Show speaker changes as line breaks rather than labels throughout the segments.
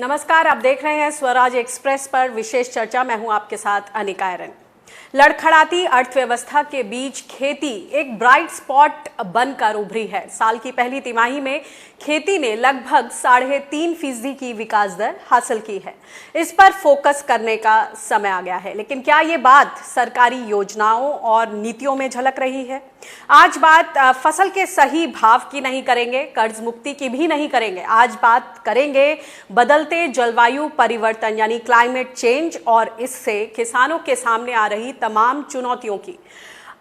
नमस्कार, आप देख रहे हैं स्वराज एक्सप्रेस पर विशेष चर्चा। मैं हूं आपके साथ अनिका आयरन। लड़खड़ाती अर्थव्यवस्था के बीच खेती एक ब्राइट स्पॉट बनकर उभरी है। साल की पहली तिमाही में खेती ने लगभग 3.5% की विकास दर हासिल की है। इस पर फोकस करने का समय आ गया है। लेकिन क्या ये बात सरकारी योजनाओं और नीतियों में झलक रही है? आज बात फसल के सही भाव की नहीं करेंगे, कर्ज मुक्ति की भी नहीं करेंगे। आज बात करेंगे बदलते जलवायु परिवर्तन यानी क्लाइमेट चेंज और इससे किसानों के सामने आ रही तमाम चुनौतियों की।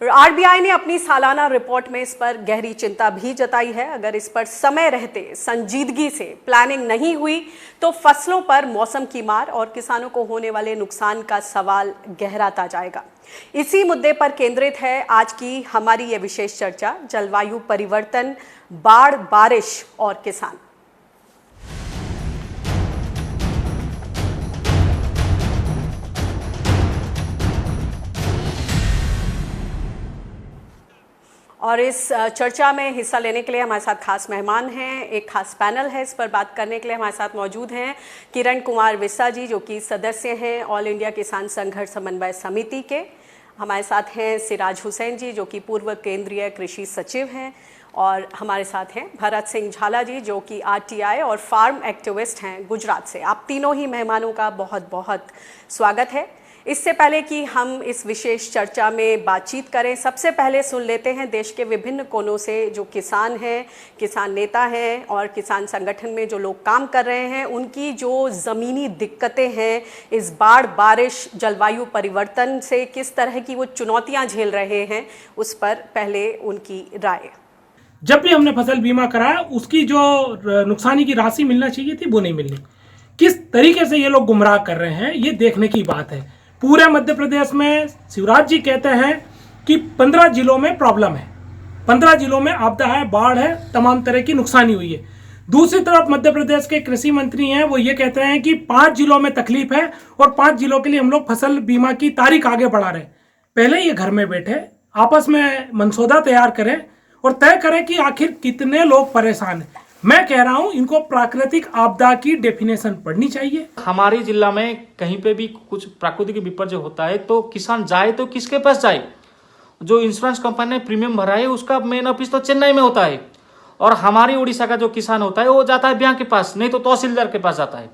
आरबीआई ने अपनी सालाना रिपोर्ट में इस पर गहरी चिंता भी जताई है। अगर इस पर समय रहते संजीदगी से प्लानिंग नहीं हुई तो फसलों पर मौसम की मार और किसानों को होने वाले नुकसान का सवाल गहराता जाएगा। इसी मुद्दे पर केंद्रित है आज की हमारी ये विशेष चर्चा, जलवायु परिवर्तन, बाढ़, बारिश और किसान। और इस चर्चा में हिस्सा लेने के लिए हमारे साथ खास मेहमान हैं, एक खास पैनल है। इस पर बात करने के लिए हमारे साथ मौजूद हैं किरण कुमार विस्सा जी, जो कि सदस्य हैं ऑल इंडिया किसान संघर्ष समन्वय समिति के। हमारे साथ हैं सिराज हुसैन जी, जो कि पूर्व केंद्रीय कृषि सचिव हैं। और हमारे साथ हैं भरत सिंह झाला जी, जो कि आरटीआई और फार्म एक्टिविस्ट हैं गुजरात से। आप तीनों ही मेहमानों का बहुत बहुत स्वागत है। इससे पहले कि हम इस विशेष चर्चा में बातचीत करें, सबसे पहले सुन लेते हैं देश के विभिन्न कोनों से जो किसान हैं, किसान नेता हैं और किसान संगठन में जो लोग काम कर रहे हैं, उनकी जो ज़मीनी दिक्कतें हैं इस बाढ़, बारिश, जलवायु परिवर्तन से किस तरह की वो चुनौतियां झेल रहे हैं, उस पर पहले उनकी राय।
जब भी हमने फसल बीमा कराया उसकी जो नुकसानी की राशि मिलना चाहिए थी वो नहीं मिलनी। किस तरीके से ये लोग गुमराह कर रहे हैं ये देखने की बात है। पूरे मध्य प्रदेश में शिवराज जी कहते हैं कि 15 जिलों में प्रॉब्लम है, 15 जिलों में आपदा है, बाढ़ है, तमाम तरह की नुकसानी हुई है। दूसरी तरफ मध्य प्रदेश के कृषि मंत्री हैं, वो ये कहते हैं कि 5 जिलों में तकलीफ है और 5 जिलों के लिए हम लोग फसल बीमा की तारीख आगे बढ़ा रहे हैं। पहले ये घर में बैठे आपस में मनसौदा तैयार करें और तय करें कि आखिर कितने लोग परेशान हैं। मैं कह रहा हूं इनको प्राकृतिक आपदा की डेफिनेशन पढ़नी चाहिए।
हमारी जिला में कहीं पे भी कुछ प्राकृतिक विपर्य होता है तो किसान जाए तो किसके पास जाए? जो इंश्योरेंस कंपनी ने प्रीमियम भरा है उसका मेन ऑफिस तो चेन्नई में होता है, और हमारी उड़ीसा का जो किसान होता है वो जाता है बैंक के पास, नहीं तो तहसीलदार के पास जाता है।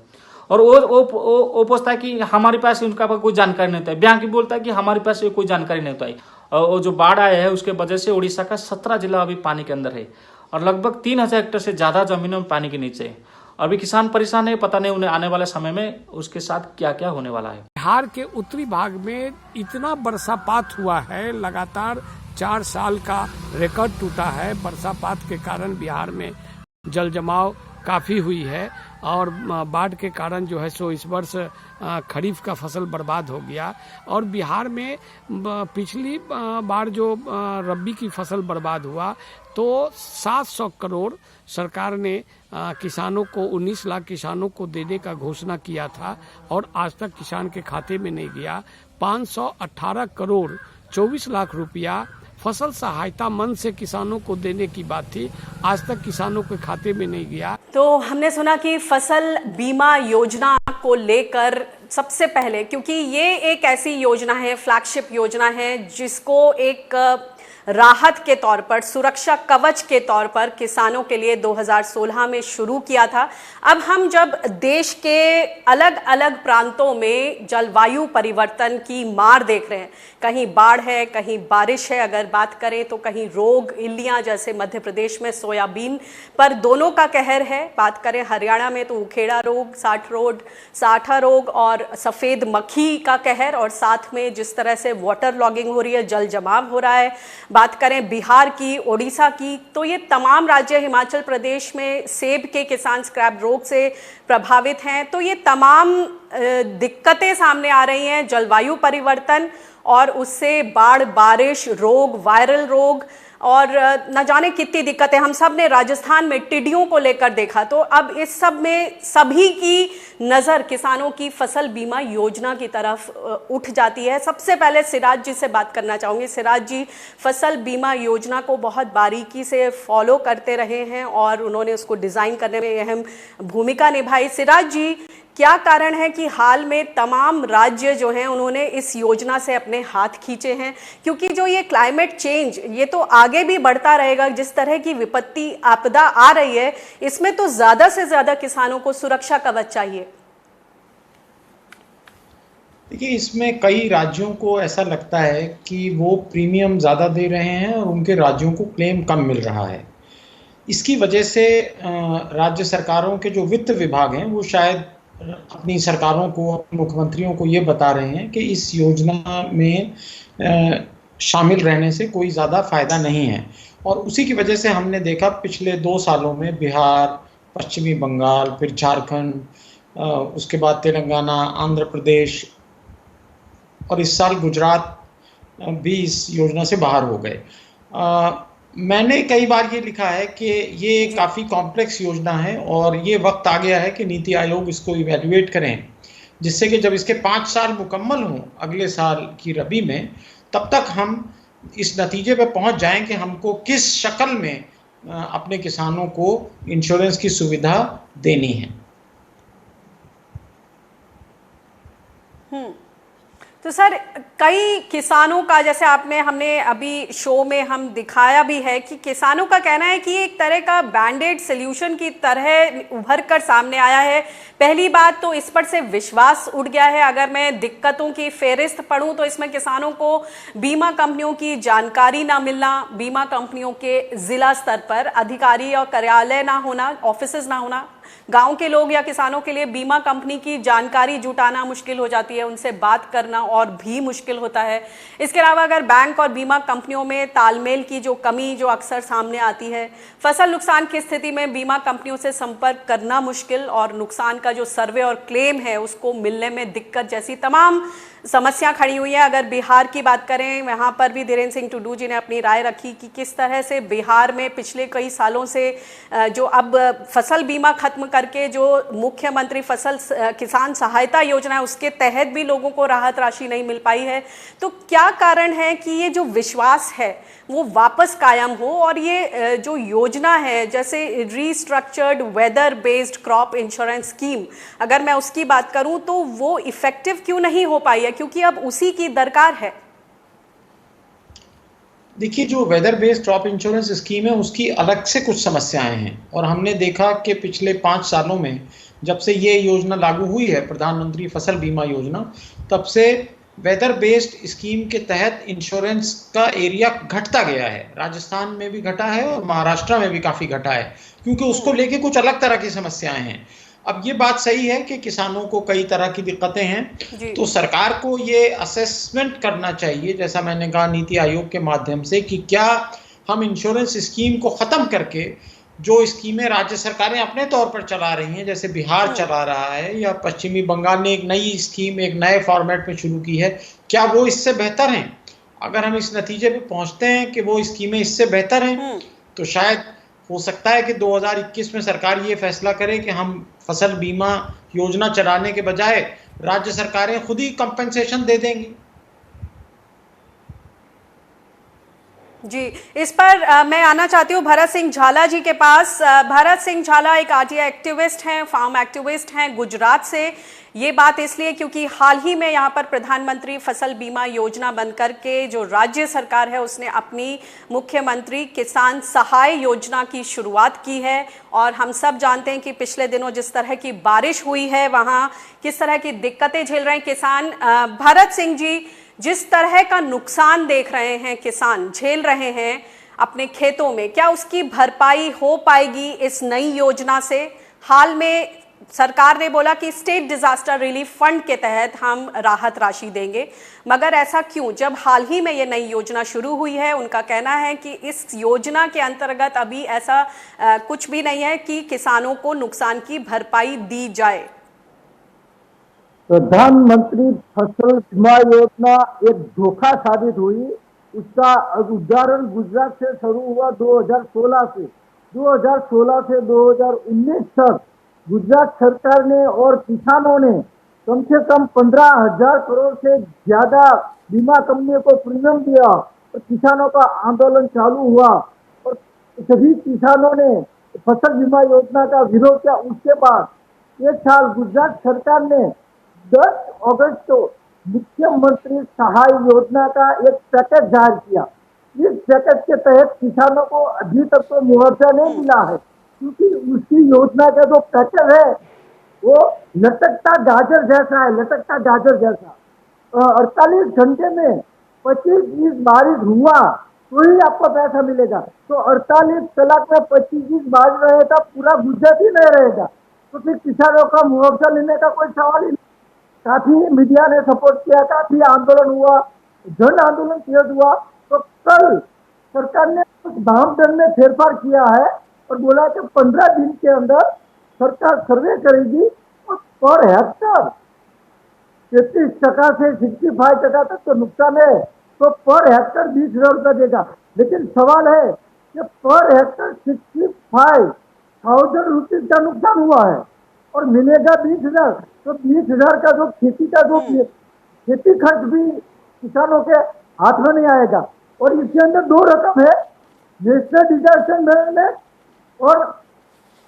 और वो पूछता है कि हमारे पास उनका कोई जानकारी नहीं होता है, बैंक भी बोलता है कि हमारे पास कोई जानकारी नहीं होता है। और जो बाढ़ आया है उसके वजह से उड़ीसा का 17 जिला अभी पानी के अंदर है और लगभग 3000 हेक्टेयर से ज़्यादा जमीनों में पानी के नीचे है। अभी किसान परेशान है, पता नहीं उन्हें आने वाले समय में उसके साथ क्या क्या होने वाला है।
बिहार के उत्तरी भाग में इतना बरसापात हुआ है, लगातार 4 साल का रिकॉर्ड टूटा है। बरसापात के कारण बिहार में जल जमाव काफ़ी हुई है और बाढ़ के कारण जो है सो इस वर्ष खरीफ का फसल बर्बाद हो गया। और बिहार में पिछली बार जो रबी की फसल बर्बाद हुआ तो 700 करोड़ सरकार ने किसानों को, 19 लाख किसानों को देने का घोषणा किया था और आज तक किसान के खाते में नहीं गया। 518 करोड़ 24 लाख रुपया फसल सहायता मन से किसानों को देने की बात थी, आज तक किसानों के खाते में नहीं गया।
तो हमने सुना कि फसल बीमा योजना को लेकर सबसे पहले, क्योंकि ये एक ऐसी योजना है, फ्लैगशिप योजना है, जिसको एक राहत के तौर पर, सुरक्षा कवच के तौर पर किसानों के लिए 2016 में शुरू किया था। अब हम जब देश के अलग अलग प्रांतों में जलवायु परिवर्तन की मार देख रहे हैं, कहीं बाढ़ है, कहीं बारिश है, अगर बात करें तो कहीं रोग, इल्लियां, जैसे मध्य प्रदेश में सोयाबीन पर दोनों का कहर है। बात करें हरियाणा में तो उखेड़ा रोग, साठा रोग और सफ़ेद मक्खी का कहर, और साथ में जिस तरह से वाटर लॉगिंग हो रही है, जल जमाव हो रहा है। बात करें बिहार की, ओडिशा की, तो ये तमाम राज्य, हिमाचल प्रदेश में सेब के किसान स्क्रैप रोग से प्रभावित हैं। तो ये तमाम दिक्कतें सामने आ रही हैं, जलवायु परिवर्तन और उससे बाढ़, बारिश, रोग, वायरल रोग और न जाने कितनी दिक्कतें। हम सब ने राजस्थान में टिड्डियों को लेकर देखा। तो अब इस सब में सभी की नज़र किसानों की फसल बीमा योजना की तरफ उठ जाती है। सबसे पहले सिराज जी से बात करना चाहूँगी। सिराज जी, फसल बीमा योजना को बहुत बारीकी से फॉलो करते रहे हैं और उन्होंने उसको डिज़ाइन करने में अहम भूमिका निभाई। सिराज जी, क्या कारण है कि हाल में तमाम राज्य जो हैं उन्होंने इस योजना से अपने हाथ खींचे हैं? क्योंकि जो ये क्लाइमेट चेंज ये तो आगे भी बढ़ता रहेगा, जिस तरह की विपत्ति आपदा आ रही है इसमें तो ज्यादा से ज्यादा किसानों को सुरक्षा कवच चाहिए।
देखिए, इसमें कई राज्यों को ऐसा लगता है कि वो प्रीमियम ज़्यादा दे रहे हैं और उनके राज्यों को क्लेम कम मिल रहा है। इसकी वजह से राज्य सरकारों के जो वित्त विभाग हैं वो शायद अपनी सरकारों को, अपने मुख्यमंत्रियों को ये बता रहे हैं कि इस योजना में शामिल रहने से कोई ज़्यादा फ़ायदा नहीं है। और उसी की वजह से हमने देखा पिछले 2 सालों में बिहार, पश्चिमी बंगाल, फिर झारखंड, उसके बाद तेलंगाना, आंध्र प्रदेश और इस साल गुजरात भी इस योजना से बाहर हो गए। मैंने कई बार ये लिखा है कि ये काफ़ी कॉम्प्लेक्स योजना है और ये वक्त आ गया है कि नीति आयोग इसको इवैल्यूएट करें, जिससे कि जब इसके 5 साल मुकम्मल हों अगले साल की रबी में, तब तक हम इस नतीजे पे पहुंच जाएं कि हमको किस शक्ल में अपने किसानों को इंश्योरेंस की सुविधा देनी है।
तो सर, कई किसानों का, जैसे हमने अभी शो में हम दिखाया भी है कि किसानों का कहना है कि एक तरह का बैंडेड सॉल्यूशन की तरह उभर कर सामने आया है। पहली बात तो इस पर से विश्वास उठ गया है। अगर मैं दिक्कतों की फेहरिस्त पढ़ूं तो इसमें किसानों को बीमा कंपनियों की जानकारी ना मिलना, बीमा कंपनियों के जिला स्तर पर अधिकारी और कार्यालय ना होना, ऑफिसेज ना होना, गांव के लोग या किसानों के लिए बीमा कंपनी की जानकारी जुटाना मुश्किल हो जाती है, उनसे बात करना और भी मुश्किल होता है। इसके अलावा अगर बैंक और बीमा कंपनियों में तालमेल की जो कमी जो अक्सर सामने आती है, फसल नुकसान की स्थिति में बीमा कंपनियों से संपर्क करना मुश्किल और नुकसान का जो सर्वे और क्लेम है उसको मिलने में दिक्कत जैसी तमाम समस्या खड़ी हुई है। अगर बिहार की बात करें, वहाँ पर भी धीरेन्द्र सिंह टुडू जी ने अपनी राय रखी कि किस तरह से बिहार में पिछले कई सालों से जो अब फसल बीमा खत्म करके जो मुख्यमंत्री फसल किसान सहायता योजना है उसके तहत भी लोगों को राहत राशि नहीं मिल पाई है। तो क्या कारण है कि ये जो विश्वास है वो वापस कायम हो और ये जो योजना है जैसे restructured weather based crop insurance scheme, अगर मैं उसकी बात करूं तो वो इफेक्टिव क्यों नहीं हो पाई है, क्योंकि अब उसी की दरकार है?
देखिए, जो weather based crop insurance scheme है उसकी अलग से कुछ समस्याएं हैं और हमने देखा कि पिछले 5 सालों में जब से ये योजना लागू हुई है, प्रधानमंत्री फसल बीमा योजना, तब से वेदर बेस्ड स्कीम के तहत इंश्योरेंस का एरिया घटता गया है। राजस्थान में भी घटा है और महाराष्ट्र में भी काफ़ी घटा है, क्योंकि उसको लेके कुछ अलग तरह की समस्याएं हैं। अब ये बात सही है कि किसानों को कई तरह की दिक्कतें हैं, तो सरकार को ये असेसमेंट करना चाहिए, जैसा मैंने कहा नीति आयोग के माध्यम से, कि क्या हम इंश्योरेंस स्कीम को ख़त्म करके जो स्कीमें राज्य सरकारें अपने तौर पर चला रही हैं, जैसे बिहार चला रहा है या पश्चिमी बंगाल ने एक नई स्कीम एक नए फॉर्मेट में शुरू की है, क्या वो इससे बेहतर हैं? अगर हम इस नतीजे पे पहुंचते हैं कि वो स्कीमें इससे बेहतर हैं, तो शायद हो सकता है कि 2021 में सरकार ये फैसला करे कि हम फसल बीमा योजना चलाने के बजाय राज्य सरकारें खुद ही कंपनसेशन दे देंगी।
जी, इस पर मैं आना चाहती हूँ भरत सिंह झाला जी के पास। भरत सिंह झाला एक आरटीआई एक्टिविस्ट हैं, फार्म एक्टिविस्ट हैं गुजरात से। ये बात इसलिए क्योंकि हाल ही में यहाँ पर प्रधानमंत्री फसल बीमा योजना बनकर के जो राज्य सरकार है उसने अपनी मुख्यमंत्री किसान सहाय योजना की शुरुआत की है और हम सब जानते हैं कि पिछले दिनों जिस तरह की बारिश हुई है वहाँ किस तरह की दिक्कतें झेल रहे हैं किसान। भरत सिंह जी, जिस तरह का नुकसान देख रहे हैं किसान झेल रहे हैं अपने खेतों में, क्या उसकी भरपाई हो पाएगी इस नई योजना से? हाल में सरकार ने बोला कि स्टेट डिजास्टर रिलीफ फंड के तहत हम राहत राशि देंगे, मगर ऐसा क्यों जब हाल ही में ये नई योजना शुरू हुई है? उनका कहना है कि इस योजना के अंतर्गत अभी ऐसा कुछ भी नहीं है कि किसानों को नुकसान की भरपाई दी जाए।
प्रधानमंत्री फसल बीमा योजना एक धोखा साबित हुई। उसका उदाहरण गुजरात से शुरू हुआ 2016 से 2019 तक गुजरात सरकार ने और किसानों ने कम से कम 15,000 करोड़ से ज्यादा बीमा कंपनियों को प्रीमियम दिया और किसानों का आंदोलन चालू हुआ और सभी किसानों ने फसल बीमा योजना का विरोध किया। उसके बाद ये साल गुजरात सरकार ने 10 अगस्त को मुख्यमंत्री सहाय योजना का एक पैकेज जारी किया। इस पैकेज के तहत किसानों को अभी तक तो मुआवजा नहीं मिला है, क्योंकि उसकी योजना का जो पैकेज है वो लटकता गाजर जैसा है, लटकता गाजर जैसा। 48 घंटे में 25 इंच बारिश हुआ तो ही आपको पैसा मिलेगा। तो 48 कलाक में 25 इंच बारिश रहेगा, पूरा गुजरात ही नहीं रहेगा, तो फिर किसानों का मुआवजा लेने का कोई सवाल ही नहीं। काफी मीडिया ने सपोर्ट किया, काफी आंदोलन हुआ, जन आंदोलन तेज हुआ। तो कल सरकार ने कुछ मापदंड में फेरफार किया है और बोला कि 15 दिन के अंदर सरकार सर्वे करेगी और पर हेक्टर 33% से 65% तक तो नुकसान है, तो पर हेक्टर 20,000 रुपया देगा। लेकिन सवाल है कि पर हेक्टर 65,000 रुपीज का नुकसान हुआ है और मिलेगा 20,000, तो 20,000 का जो खेती का जो खेती खर्च भी किसानों के हाथ में नहीं आएगा। और इसके अंदर दो रकम है, नेशनल डिजास्टर मैनेजमेंट और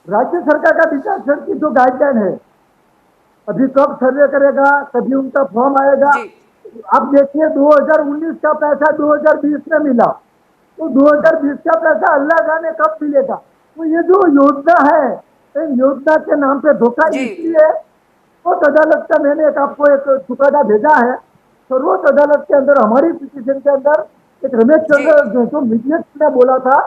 राज्य सरकार का डिजास्टर की जो गाइडलाइन है। अभी कब सर्वे करेगा, कभी उनका फॉर्म आएगा। अब देखिए 2019 का पैसा 2020 में मिला, तो 2020 का पैसा अल्लाह जाने कब मिलेगा। तो ये जो योजना है, योजना के नाम पे धोखा इसलिए सर्वोच्च अदालत का मैंने आपको एक चुकादा भेजा है। सर्वोच्च अदालत के अंदर हमारी पिटीशन के अंदर एक रमेश चंद्र जो मीडिएट ने बोला था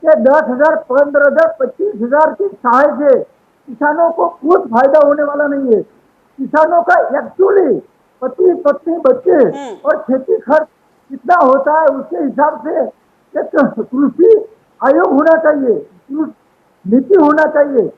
कि 10,000, 15,000, 25,000 की सहाय से किसानों को कुछ फायदा होने वाला नहीं है। किसानों का एक्चुअली पति पत्नी बच्चे और खेती खर्च कितना होता है उसके हिसाब से एक कृषि आयोग होना चाहिए, नीति होना चाहिए।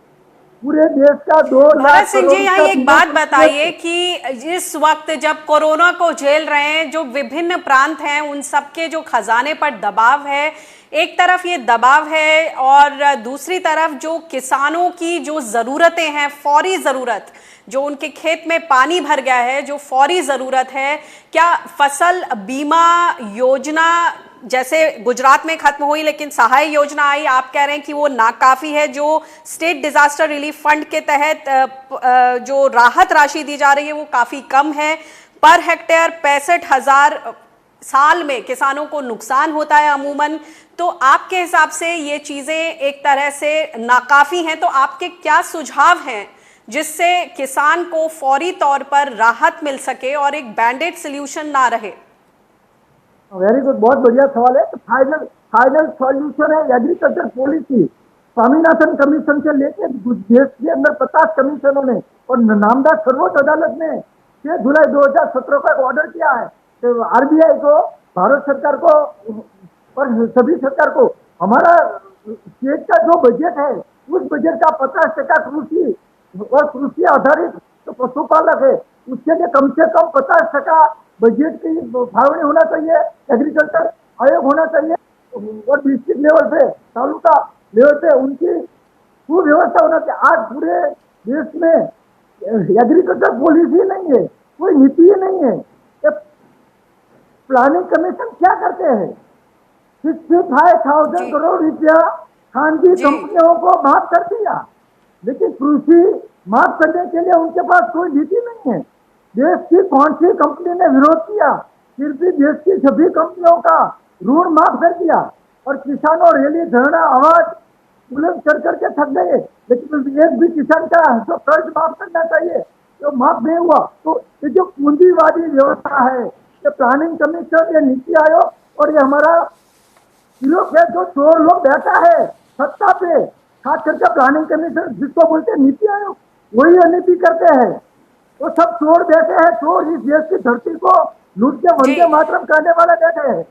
पूरे देश का 2 लाख
भरत सिंह जी, यहाँ एक बात बताइए कि इस वक्त जब कोरोना को झेल रहे हैं, जो विभिन्न प्रांत हैं उन सबके जो खजाने पर दबाव है, एक तरफ ये दबाव है और दूसरी तरफ जो किसानों की जो जरूरतें हैं, फौरी जरूरत, जो उनके खेत में पानी भर गया है, जो फौरी जरूरत है, क्या फसल बीमा योजना जैसे गुजरात में खत्म हुई लेकिन सहाय योजना आई, आप कह रहे हैं कि वो नाकाफी है। जो स्टेट डिजास्टर रिलीफ फंड के तहत जो राहत राशि दी जा रही है वो काफी कम है। पर हेक्टेयर 65,000 साल में किसानों को नुकसान होता है अमूमन। तो आपके हिसाब से ये चीजें एक तरह से नाकाफी हैं, तो आपके क्या सुझाव हैं जिससे किसान को फौरी तौर पर राहत मिल सके और एक बैंडेड सोल्यूशन ना रहे?
वेरी गुड, बहुत बढ़िया सवाल है। तो फाइनल सॉल्यूशन है एग्रीकल्चर पॉलिसी। स्वामीनाथन कमीशन से लेके देश के अंदर 50 कमीशनों ने और नामदार सर्वोच्च अदालत ने 6 जुलाई 2017 का ऑर्डर किया है कि आरबीआई को, भारत सरकार को और सभी सरकार को हमारा स्टेट का जो बजट है उस बजट का 50% कृषि और कृषि आधारित तो पशुपालक है, उसके लिए कम से कम 50% बजट की फाळवणी होना चाहिए। एग्रीकल्चर आयोग होना चाहिए और डिस्ट्रिक्ट लेवल पे, तालुका लेवल पे उनकी सुव्यवस्था होना चाहिए। आज पूरे देश में एग्रीकल्चर पॉलिसी नहीं है, कोई नीति ही नहीं है। प्लानिंग कमीशन क्या करते हैं, 65,000 करोड़ रुपया खानगी कंपनियों को माफ कर दिया, लेकिन कृषि माफ करने के लिए उनके पास कोई नीति नहीं है। देश की कौन सी कंपनी ने विरोध किया, फिर भी देश की सभी कंपनियों का ऋण माफ कर दिया और किसानों रैली, धरना, आवाज बुलंद कर करके थक गए, लेकिन एक भी किसान का जो कर्ज माफ करना चाहिए तो माफ नहीं हुआ। तो ये जो पूंजीवादी व्यवस्था है, ये प्लानिंग कमीशन, ये नीति आयोग और ये हमारा जो चोर लोग बैठा है सत्ता पे, खास करके प्लानिंग कमीशन जिसको बोलते हैं नीति आयोग, वही अनिति करते हैं। वो सब चोर बैठे हैं, चोर इस देश की धरती को लूट के वंदे मातरम करने वाले बैठे हैं,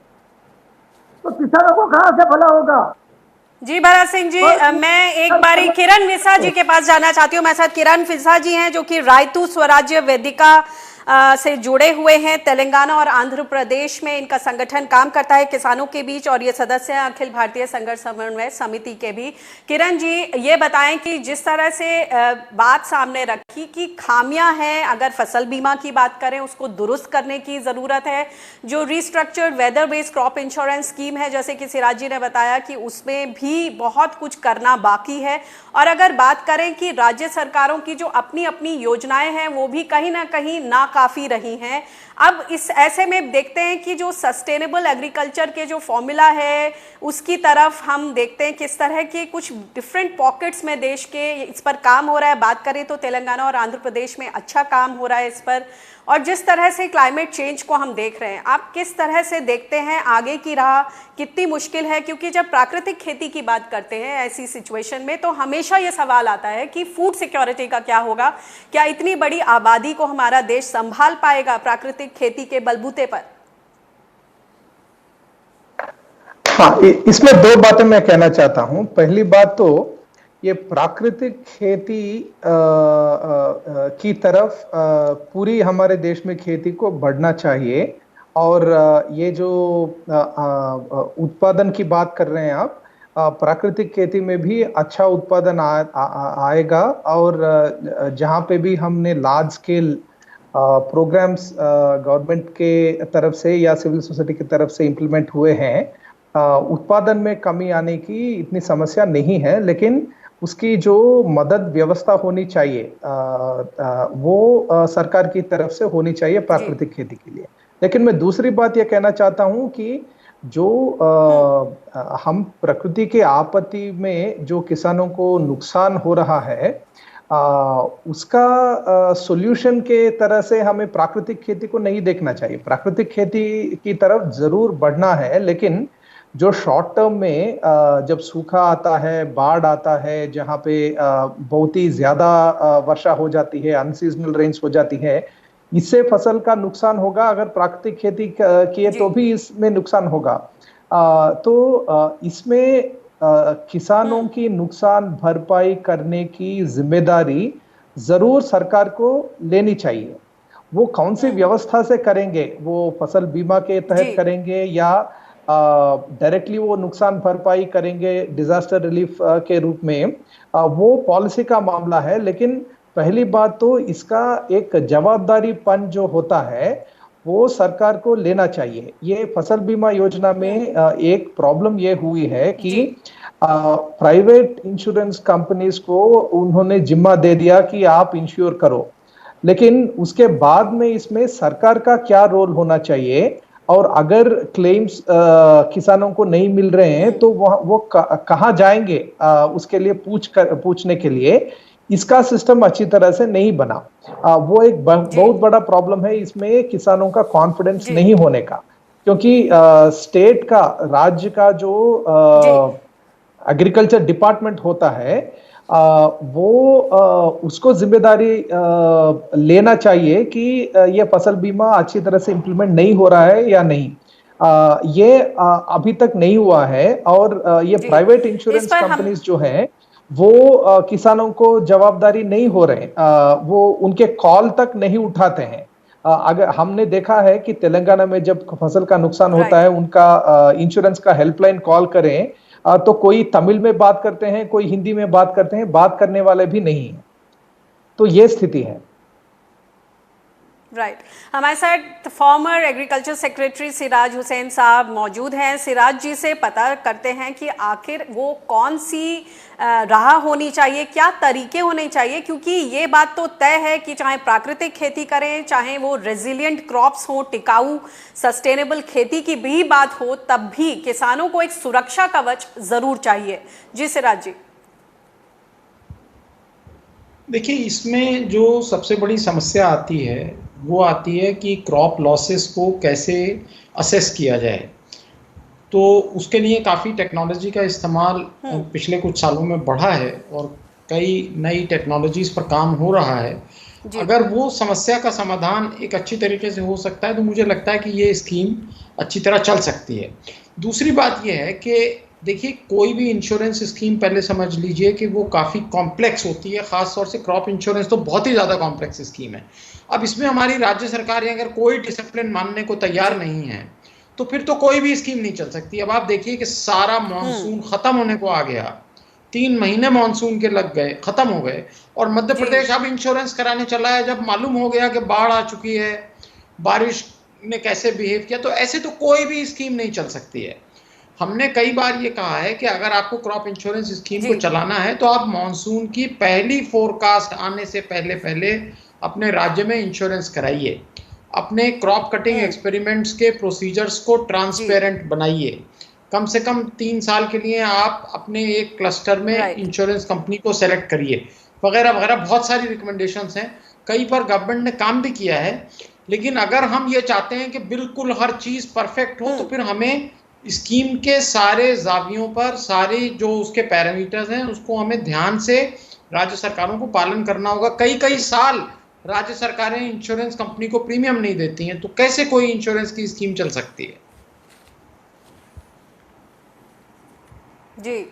तो किसानों को कहां से भला होगा।
जी भरत सिंह जी, मैं एक बारी किरण विसा जी के पास जाना चाहती हूँ। मेरे साथ किरण विसा जी हैं जो कि रायतू स्वराज्य वेदिका से जुड़े हुए हैं। तेलंगाना और आंध्र प्रदेश में इनका संगठन काम करता है किसानों के बीच, और ये सदस्य हैं अखिल भारतीय संघर्ष समन्वय समिति के भी। किरण जी, ये बताएं कि जिस तरह से बात सामने रखी कि खामियां हैं, अगर फसल बीमा की बात करें उसको दुरुस्त करने की ज़रूरत है। जो restructured weather based crop insurance scheme है, जैसे कि सिराज जी ने बताया कि उसमें भी बहुत कुछ करना बाकी है। और अगर बात करें कि राज्य सरकारों की जो अपनी अपनी योजनाएं हैं वो भी कहीं ना कहीं नाकाफी रही हैं। अब इस ऐसे में देखते हैं कि जो सस्टेनेबल एग्रीकल्चर के जो फॉर्मूला है उसकी तरफ हम देखते हैं किस तरह के कुछ डिफरेंट पॉकेट्स में देश के इस पर काम हो रहा है। बात करें तो तेलंगाना और आंध्र प्रदेश में अच्छा काम हो रहा है इस पर, और जिस तरह से क्लाइमेट चेंज को हम देख रहे हैं, आप किस तरह से देखते हैं आगे की राह कितनी मुश्किल है? क्योंकि जब प्राकृतिक खेती की बात करते हैं ऐसी सिचुएशन में तो हमेशा ये सवाल आता है कि फूड सिक्योरिटी का क्या होगा? क्या इतनी बड़ी आबादी को हमारा देश संभाल पाएगा प्राकृतिक खेती के बलबूते पर?
हाँ, इसमें दो बातें मैं कहना चाहता हूं। पहली बात तो ये प्राकृतिक खेती की तरफ पूरी हमारे देश में खेती को बढ़ना चाहिए। और ये जो उत्पादन की बात कर रहे हैं आप, प्राकृतिक खेती में भी अच्छा उत्पादन आएगा। और जहाँ पे भी हमने लार्ज स्केल प्रोग्राम्स गवर्नमेंट के तरफ से या सिविल सोसाइटी की तरफ से इम्प्लीमेंट हुए हैं, उत्पादन में कमी आने की इतनी समस्या नहीं है, लेकिन उसकी जो मदद व्यवस्था होनी चाहिए वो सरकार की तरफ से होनी चाहिए प्राकृतिक खेती के लिए। लेकिन मैं दूसरी बात यह कहना चाहता हूं कि जो हम प्रकृति के आपत्ति में जो किसानों को नुकसान हो रहा है उसका सॉल्यूशन के तरह से हमें प्राकृतिक खेती को नहीं देखना चाहिए। प्राकृतिक खेती की तरफ जरूर बढ़ना है, लेकिन जो शॉर्ट टर्म में जब सूखा आता है, बाढ़ आता है, जहाँ पे बहुत ही ज्यादा वर्षा हो जाती है, अनसीजनल रेन्स हो जाती है, इससे फसल का नुकसान होगा। अगर प्राकृतिक खेती किए तो भी इसमें नुकसान होगा। तो इसमें किसानों की नुकसान भरपाई करने की जिम्मेदारी जरूर सरकार को लेनी चाहिए। वो कौन सी व्यवस्था से करेंगे, वो फसल बीमा के तहत करेंगे या डायरेक्टली वो नुकसान भरपाई करेंगे डिजास्टर रिलीफ के रूप में, वो पॉलिसी का मामला है। लेकिन पहली बात तो इसका एक जवाबदारीपन जो होता है वो सरकार को लेना चाहिए। ये फसल बीमा योजना में एक प्रॉब्लम ये हुई है कि प्राइवेट इंश्योरेंस कंपनीज को उन्होंने जिम्मा दे दिया कि आप इंश्योर करो, लेकिन उसके बाद में इसमें सरकार का क्या रोल होना चाहिए, और अगर क्लेम्स किसानों को नहीं मिल रहे हैं तो वो कहाँ जाएंगे उसके लिए पूछने के लिए, इसका सिस्टम अच्छी तरह से नहीं बना। वो एक बहुत बड़ा प्रॉब्लम है इसमें किसानों का कॉन्फिडेंस नहीं होने का, क्योंकि स्टेट का, राज्य का जो एग्रीकल्चर डिपार्टमेंट होता है वो उसको जिम्मेदारी लेना चाहिए कि ये फसल बीमा अच्छी तरह से इम्प्लीमेंट नहीं हो रहा है या नहीं। ये अभी तक नहीं हुआ है, और ये प्राइवेट इंश्योरेंस कंपनीज जो हैं वो किसानों को जवाबदारी नहीं हो रहे, वो उनके कॉल तक नहीं उठाते हैं। अगर हमने देखा है कि तेलंगाना में जब फसल का नुकसान होता है, उनका इंश्योरेंस का हेल्पलाइन कॉल करें तो कोई तमिल में बात करते हैं, कोई हिंदी में बात करते हैं, बात करने वाले भी नहीं है। तो ये स्थिति है।
राइट, हमारे साथ farmer agriculture secretary Siraj Hussain साहब मौजूद हैं। सिराज जी से पता करते हैं कि आखिर वो कौन सी राह होनी चाहिए, क्या तरीके होने चाहिए, क्योंकि ये बात तो तय है कि चाहे प्राकृतिक खेती करें, चाहे वो रेजिलिएंट क्रॉप्स हो, टिकाऊ सस्टेनेबल खेती की भी बात हो, तब भी किसानों को एक सुरक्षा कवच जरूर चाहिए। जी सिराज जी।
देखिए, इसमें जो सबसे बड़ी समस्या आती है वो आती है कि क्रॉप लॉसेस को कैसे असेस किया जाए। तो उसके लिए काफ़ी टेक्नोलॉजी का इस्तेमाल पिछले कुछ सालों में बढ़ा है और कई नई टेक्नोलॉजीज पर काम हो रहा है। अगर वो समस्या का समाधान एक अच्छी तरीके से हो सकता है तो मुझे लगता है कि ये स्कीम अच्छी तरह चल सकती है। दूसरी बात ये है कि देखिए, कोई भी इंश्योरेंस स्कीम पहले समझ लीजिए कि वो काफ़ी कॉम्प्लेक्स होती है, ख़ास तौर से क्रॉप इंश्योरेंस तो बहुत ही ज़्यादा कॉम्प्लेक्स स्कीम है। अब इसमें हमारी राज्य सरकारें अगर कोई डिसिप्लिन मानने को तैयार नहीं है, तो फिर तो कोई भी स्कीम नहीं चल सकती। अब आप देखिए कि सारा मानसून ख़त्म होने को आ गया, 3 महीने मानसून के लग गए, ख़त्म हो गए, और मध्य प्रदेश अब इंश्योरेंस कराने चला है जब मालूम हो गया कि बाढ़ आ चुकी है, बारिश ने कैसे बिहेव किया, तो ऐसे तो कोई भी स्कीम नहीं चल सकती है। हमने कई बार ये कहा है कि अगर आपको क्रॉप इंश्योरेंस स्कीम को चलाना है तो आप मॉनसून की पहली फोरकास्ट आने से पहले पहले अपने राज्य में इंश्योरेंस कराइए। अपने क्रॉप कटिंग एक्सपेरिमेंट्स के प्रोसीजर्स को ट्रांसपेरेंट बनाइए। कम से कम 3 साल के लिए आप अपने एक क्लस्टर में इंश्योरेंस कंपनी को सेलेक्ट करिए, वगैरह वगैरह। बहुत सारी रिकमेंडेशंस हैं, कई पर गवर्नमेंट ने काम भी किया है। लेकिन अगर हम ये चाहते हैं कि बिल्कुल हर चीज़ परफेक्ट हो, तो फिर हमें स्कीम के सारे जावियों पर, सारे जो उसके पैरामीटर्स हैं, उसको हमें ध्यान से राज्य सरकारों को पालन करना होगा। कई कई साल राज्य सरकारें इंश्योरेंस कंपनी को प्रीमियम नहीं देती हैं, तो कैसे कोई इंश्योरेंस की स्कीम चल सकती है?
जी,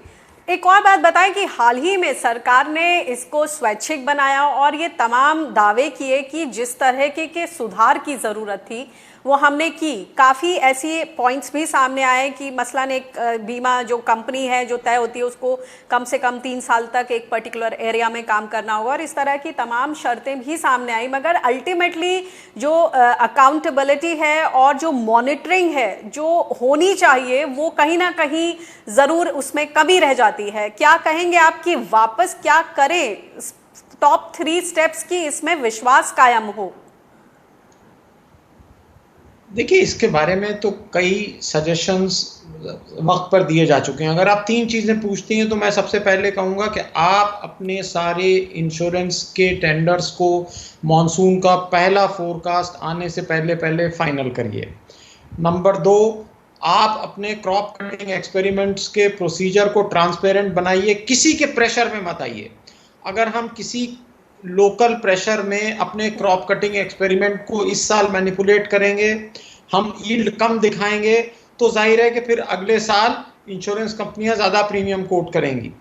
एक और बात बताएं कि हाल ही में सरकार ने इसको स्वैच्छिक बनाया और ये तमाम दावे किए कि जिस तरह के सुधार की ज़रूरत थी वो हमने की। काफ़ी ऐसी पॉइंट्स भी सामने आए कि मसलन एक बीमा जो कंपनी है जो तय होती है उसको कम से कम 3 साल तक एक पर्टिकुलर एरिया में काम करना होगा, और इस तरह की तमाम शर्तें भी सामने आई। मगर अल्टीमेटली जो अकाउंटेबिलिटी है और जो मॉनिटरिंग है जो होनी चाहिए, वो कहीं ना कहीं ज़रूर उसमें कमी रह जाती है। क्या कहेंगे आप कि वापस क्या करें टॉप 3 स्टेप्स की इसमें विश्वास कायम हो?
देखिए, इसके बारे में तो कई सजेशंस वक्त पर दिए जा चुके हैं। अगर आप 3 चीज़ें पूछती हैं तो मैं सबसे पहले कहूँगा कि आप अपने सारे इंश्योरेंस के टेंडर्स को मॉनसून का पहला फोरकास्ट आने से पहले पहले फाइनल करिए। नंबर 2, आप अपने क्रॉप कटिंग एक्सपेरिमेंट्स के प्रोसीजर को ट्रांसपेरेंट बनाइए, किसी के प्रेशर में मत आइए। अगर हम किसी लोकल प्रेशर में अपने क्रॉप कटिंग एक्सपेरिमेंट को इस साल मैनिपुलेट करेंगे, हम यील्ड कम दिखाएंगे, तो जाहिर है कि फिर अगले साल इंश्योरेंस कंपनियां ज़्यादा प्रीमियम कोट करेंगी।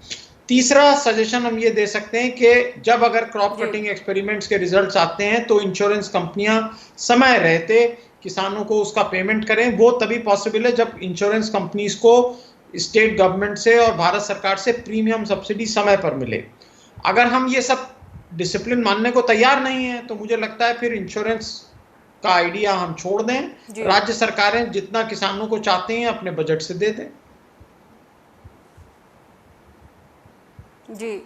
तीसरा सजेशन हम ये दे सकते हैं कि जब अगर क्रॉप कटिंग एक्सपेरिमेंट्स के रिजल्ट्स आते हैं तो इंश्योरेंस कंपनियां समय रहते किसानों को उसका पेमेंट करें। वो तभी पॉसिबल है जब इंश्योरेंस कंपनीज को स्टेट गवर्नमेंट से और भारत सरकार से प्रीमियम सब्सिडी समय पर मिले। अगर हम ये सब डिसिप्लिन मानने को तैयार नहीं है तो मुझे लगता है फिर इंश्योरेंस का आइडिया हम छोड़ दें, राज्य सरकारें जितना किसानों को चाहते हैं अपने बजट से दे दें।
जी,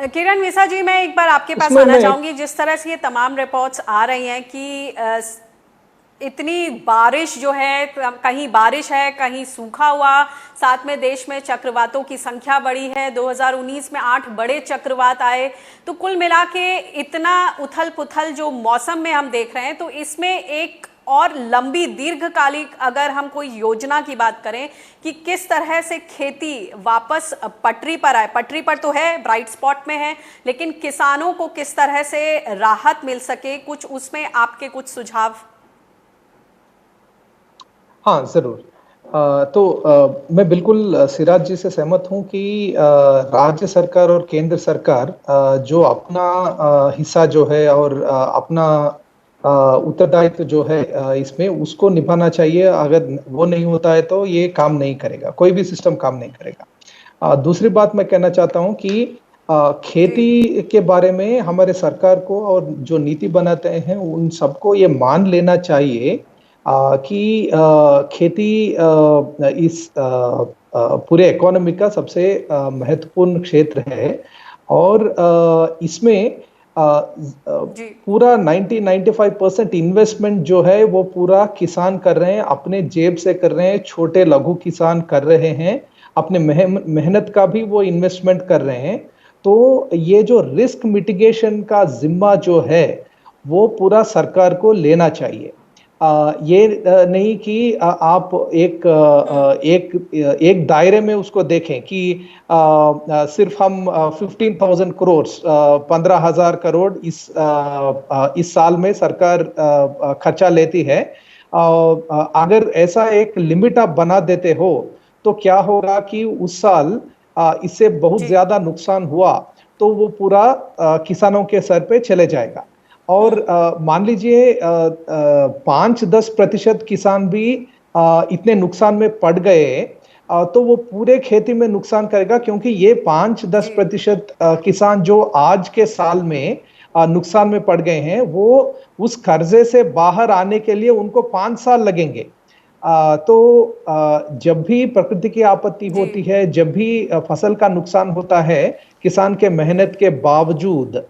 किरण मिश्रा जी, मैं एक बार आपके पास आना चाहूंगी। जिस तरह से ये तमाम रिपोर्ट्स आ रही हैं कि इतनी बारिश जो है, कहीं बारिश है कहीं सूखा हुआ, साथ में देश में चक्रवातों की संख्या बढ़ी है। 2019 में 8 बड़े चक्रवात आए। तो कुल मिला के इतना उथल पुथल जो मौसम में हम देख रहे हैं, तो इसमें एक और लंबी दीर्घकालिक अगर हम कोई योजना की बात करें कि किस तरह से खेती वापस पटरी पर आए, पटरी पर तो है, ब्राइट स्पॉट में है, लेकिन किसानों को किस तरह से राहत मिल सके, कुछ उसमें आपके कुछ सुझाव?
हाँ, जरूर। मैं बिल्कुल सिराज जी से सहमत हूं कि राज्य सरकार और केंद्र सरकार जो अपना हिस्सा जो है और अपना उत्तरदायित्व जो है इसमें उसको निभाना चाहिए। अगर वो नहीं होता है तो ये काम नहीं करेगा, कोई भी सिस्टम काम नहीं करेगा। दूसरी बात मैं कहना चाहता हूं कि खेती के बारे में हमारे सरकार को और जो नीति बनाते हैं उन सबको ये मान लेना चाहिए कि खेती इस पूरे इकोनॉमी का सबसे महत्वपूर्ण क्षेत्र है, और इसमें पूरा 90-95% इन्वेस्टमेंट जो है वो पूरा किसान कर रहे हैं, अपने जेब से कर रहे हैं, छोटे लघु किसान कर रहे हैं, अपने मेहनत का भी वो इन्वेस्टमेंट कर रहे हैं। तो ये जो रिस्क मिटिगेशन का जिम्मा जो है वो पूरा सरकार को लेना चाहिए। ये नहीं कि आप एक दायरे में उसको देखें कि सिर्फ हम 15,000 करोड़ 15,000 करोड़ इस साल में सरकार खर्चा लेती है। अगर ऐसा एक लिमिट आप बना देते हो तो क्या होगा कि उस साल इससे बहुत ज्यादा नुकसान हुआ तो वो पूरा किसानों के सर पे चले जाएगा। और मान लीजिए 5-10% किसान भी इतने नुकसान में पड़ गए तो वो पूरे खेती में नुकसान करेगा, क्योंकि ये 5-10% किसान जो आज के साल में नुकसान में पड़ गए हैं वो उस कर्जे से बाहर आने के लिए उनको 5 साल लगेंगे। तो जब भी प्रकृति की आपत्ति होती है, जब भी फसल का नुकसान होता है, किसान के मेहनत के बावजूद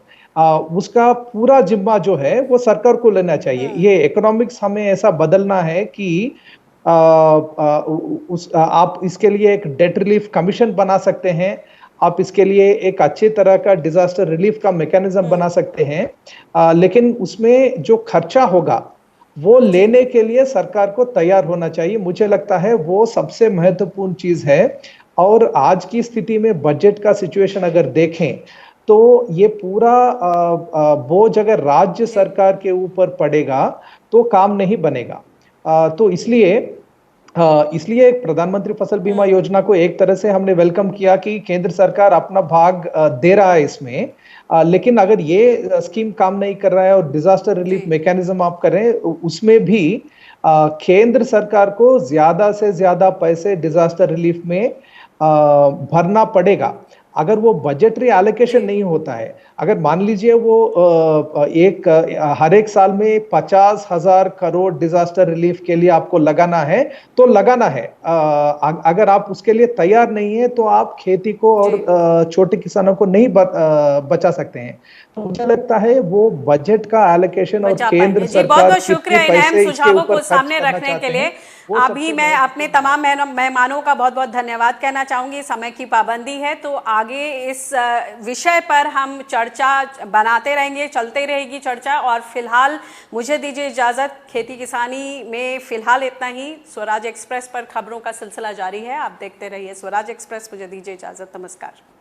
उसका पूरा जिम्मा जो है वो सरकार को लेना चाहिए। ये इकोनॉमिक्स हमें ऐसा बदलना है कि आप इसके लिए एक डेट रिलीफ कमीशन बना सकते हैं, आप इसके लिए एक अच्छी तरह का डिजास्टर रिलीफ का मैकेनिज्म बना सकते हैं, लेकिन उसमें जो खर्चा होगा वो लेने के लिए सरकार को तैयार होना चाहिए। मुझे लगता है वो सबसे महत्वपूर्ण चीज है। और आज की स्थिति में बजट का सिचुएशन अगर देखें तो ये पूरा बोझ अगर राज्य सरकार के ऊपर पड़ेगा तो काम नहीं बनेगा। तो इसलिए प्रधानमंत्री फसल बीमा योजना को एक तरह से हमने वेलकम किया कि केंद्र सरकार अपना भाग दे रहा है इसमें, लेकिन अगर ये स्कीम काम नहीं कर रहा है और डिजास्टर रिलीफ मैकेनिज्म आप कर रहे हैं, उसमें भी केंद्र सरकार को ज्यादा से ज्यादा पैसे डिजास्टर रिलीफ में भरना पड़ेगा। अगर वो बजटरी एलोकेशन नहीं होता है, अगर मान लीजिए वो हर एक साल में 50,000 करोड़ डिजास्टर रिलीफ के लिए आपको लगाना है तो लगाना है। अगर आप उसके लिए तैयार नहीं है तो आप खेती को और छोटे किसानों को नहीं बचा सकते हैं। तो मुझे लगता है वो बजट का एलोकेशन और केंद्र सरकार
बहुत बहुत शुक्रिया इन अहम सुझावों को सामने रखने के लिए। अभी मैं अपने तमाम मेहमानों का बहुत बहुत धन्यवाद कहना चाहूंगी। समय की पाबंदी है तो आगे इस विषय पर हम चर्चा बनाते रहेंगे, चलते रहेगी चर्चा। और फिलहाल मुझे दीजिए इजाजत। खेती किसानी में फिलहाल इतना ही। स्वराज एक्सप्रेस पर खबरों का सिलसिला जारी है, आप देखते रहिए स्वराज एक्सप्रेस। मुझे दीजिए इजाजत, नमस्कार।